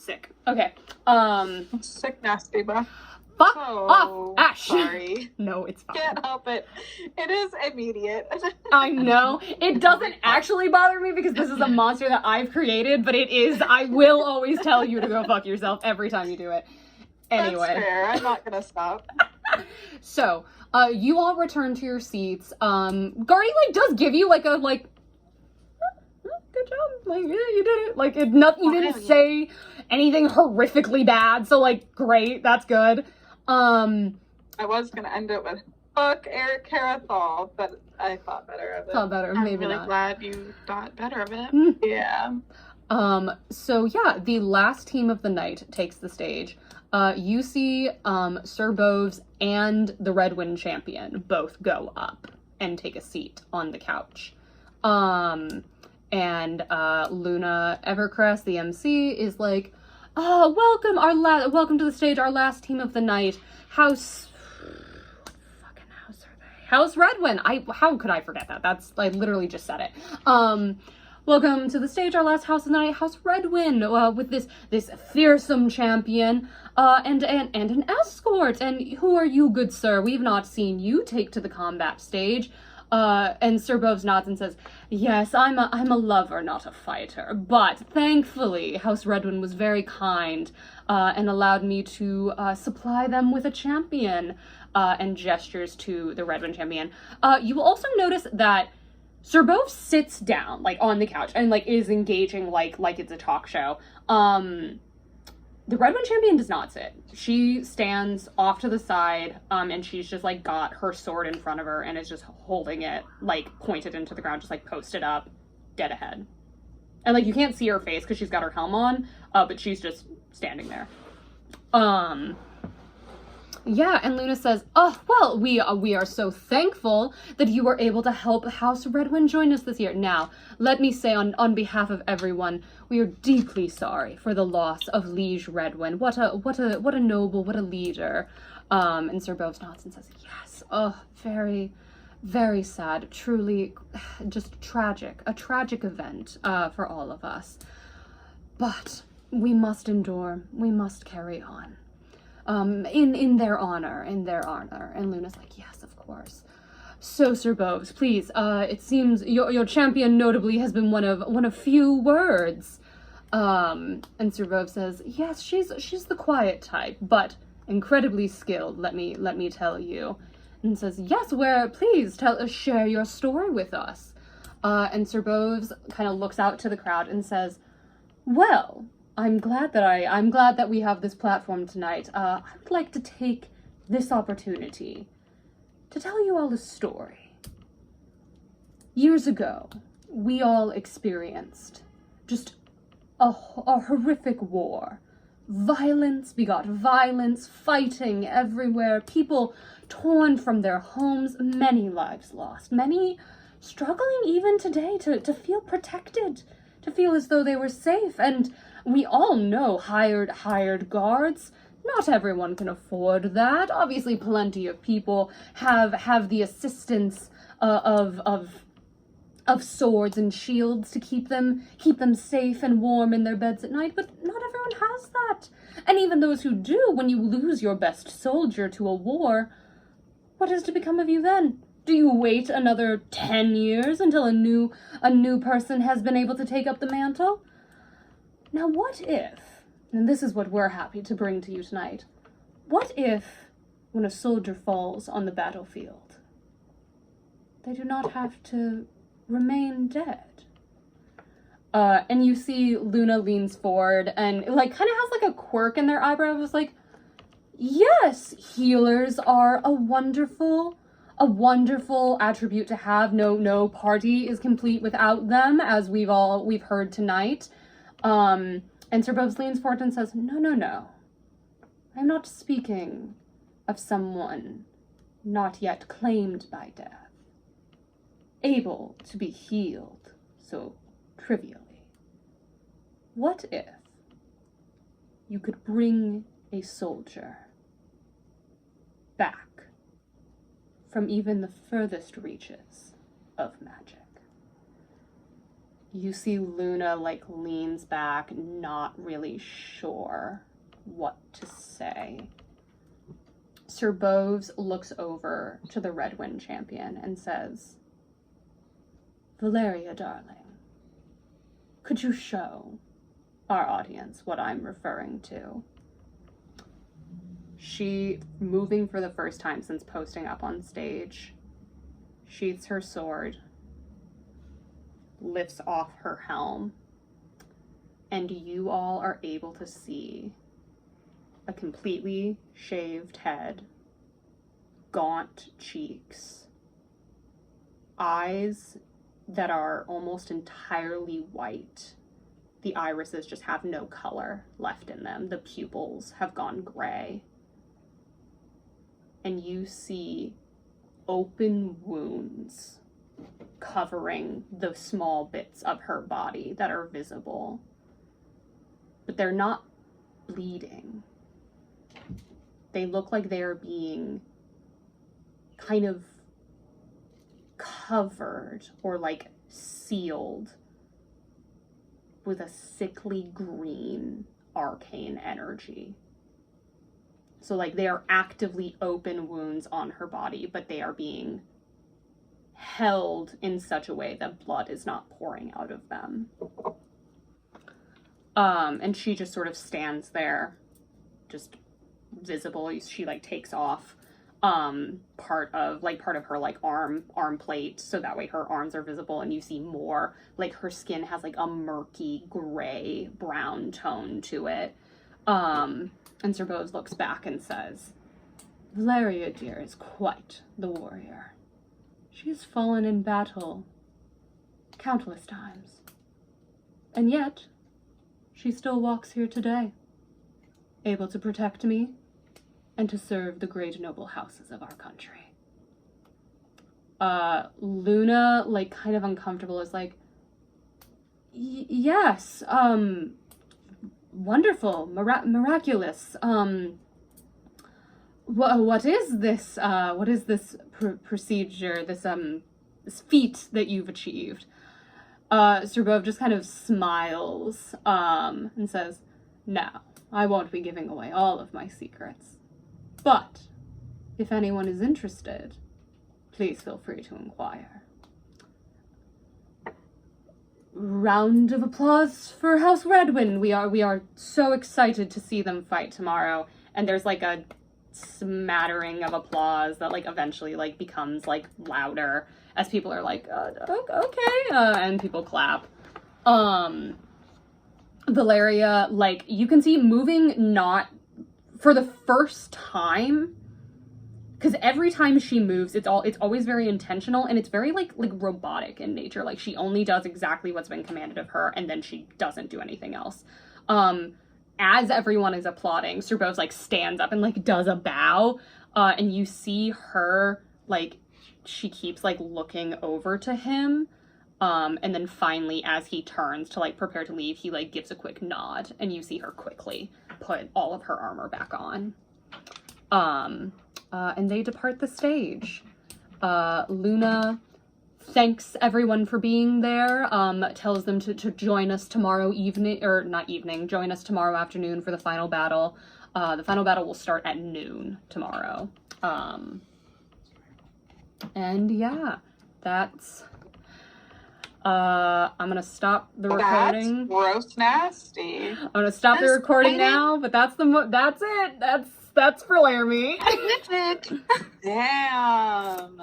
Sick. Okay. Sick nasty, bruh. Fuck Oh, off, Ash. sorry. No, it's fine. Can't help it. It is immediate. I know. It doesn't actually bother me because this is a monster that I've created, but it is, I will always tell you to go fuck yourself every time you do it. Anyway. That's fair. I'm not gonna stop. So, you all return to your seats. Guardy, like, does give you, like, a, like, good job. Like, yeah, you did it. Like, you didn't say anything horrifically bad, so, like, great. That's good. I was gonna end it with fuck Eric Carathal, but I thought better of it. Thought better, maybe I'm really not. glad you thought better of it. Yeah. So yeah, the last team of the night takes the stage. You see, Sir Boves and the Red Wind Champion both go up and take a seat on the couch. And Luna Evercrest, the MC, is like, "Oh, welcome to the stage, our last team of the night. What fucking house are they? House Redwin. How could I forget that? I literally just said it. Welcome to the stage, our last house of the night, House Redwin, with this fearsome champion, and an escort. And who are you, good sir? We've not seen you take to the combat stage." And Sir Boves nods and says, "Yes, I'm a lover, not a fighter. But thankfully, House Redwin was very kind, and allowed me to, supply them with a champion," and gestures to the Redwin champion. You will also notice that Sir Boves sits down, like, on the couch and, like, is engaging like it's a talk show. The Redwin champion does not sit. She stands off to the side, and she's just, like, got her sword in front of her and is just holding it, like, pointed into the ground, just, like, posted up, dead ahead. And, like, you can't see her face because she's got her helm on, but she's just standing there. Yeah, and Luna says, "Oh, well, we are so thankful that you were able to help House Redwin join us this year. Now, let me say on behalf of everyone, we are deeply sorry for the loss of Liege Redwin. What a noble, what a leader." And Sir Boves nods and says, "Yes, oh, very, very sad. Truly, just tragic. A tragic event for all of us. But we must endure. We must carry on. In their honor. And Luna's like, "Yes, of course. So, Sir Boves, please, it seems your champion notably has been one of few words." And Sir Boves says, "Yes, she's the quiet type, but incredibly skilled, let me tell you." And says, "Yes, please share your story with us." And Sir Boves kind of looks out to the crowd and says, "Well, I'm glad that we have this platform tonight. I would like to take this opportunity to tell you all a story. Years ago, we all experienced just a horrific war. Violence begot violence, fighting everywhere, people torn from their homes, many lives lost, many struggling even today to feel protected, to feel as though they were safe. And we all know hired guards. Not everyone can afford that. Obviously, plenty of people have the assistance of swords and shields to keep them safe and warm in their beds at night, but not everyone has that. And even those who do, when you lose your best soldier to a war, what is to become of you then? Do you wait another 10 years until a new person has been able to take up the mantle? Now what if, and this is what we're happy to bring to you tonight, what if, when a soldier falls on the battlefield, they do not have to remain dead?" And you see Luna leans forward and, like, kind of has, like, a quirk in their eyebrow. It was like, "Yes, healers are a wonderful attribute to have. No party is complete without them, as we've heard tonight." And Sir Boves leans forward and says, No. I'm not speaking of someone not yet claimed by death, able to be healed so trivially. What if you could bring a soldier back from even the furthest reaches of magic? You see Luna, like, leans back, not really sure what to say. Sir Boves looks over to the Red Wind champion and says, Valeria, darling, could you show our audience what I'm referring to? She, moving for the first time since posting up on stage, sheaths her sword, lifts off her helm, and you all are able to see a completely shaved head, gaunt cheeks, eyes that are almost entirely white. The irises just have no color left in them. The pupils have gone gray. And you see open wounds covering the small bits of her body that are visible. But they're not bleeding. They look like they're being kind of covered or like sealed with a sickly green arcane energy. So like they are actively open wounds on her body, but they are being held in such a way that blood is not pouring out of them. And she just sort of stands there, just visible. She like takes off part of her like arm plate, so that way her arms are visible, and you see more, like her skin has like a murky gray brown tone to it. And Sir Boves looks back and says, Valeria, dear, is quite the warrior. She has fallen in battle countless times. And yet, she still walks here today, able to protect me and to serve the great noble houses of our country. Luna, like, kind of uncomfortable, is like, yes, wonderful, miraculous. What is this? What is this procedure? This feat that you've achieved? Sir Bove just kind of smiles, and says, "No, I won't be giving away all of my secrets. But if anyone is interested, please feel free to inquire." Round of applause for House Redwin. We are so excited to see them fight tomorrow. And there's like a smattering of applause that like eventually like becomes like louder as people are like, okay, and people clap. Valeria, like, you can see moving not for the first time, because every time she moves, it's always very intentional, and it's very like robotic in nature. Like, she only does exactly what's been commanded of her, and then she doesn't do anything else. As everyone is applauding, Sir Boves like stands up and like does a bow, and you see her like she keeps like looking over to him, and then finally, as he turns to like prepare to leave, he like gives a quick nod, and you see her quickly put all of her armor back on. And they depart the stage. Luna thanks everyone for being there, tells them to join us tomorrow evening, or not evening, join us tomorrow afternoon for the final battle. The final battle will start at noon tomorrow. And yeah, that's, I'm gonna stop the recording. That's gross nasty. I'm gonna stop the recording now, but that's it. That's for Laramie. Damn.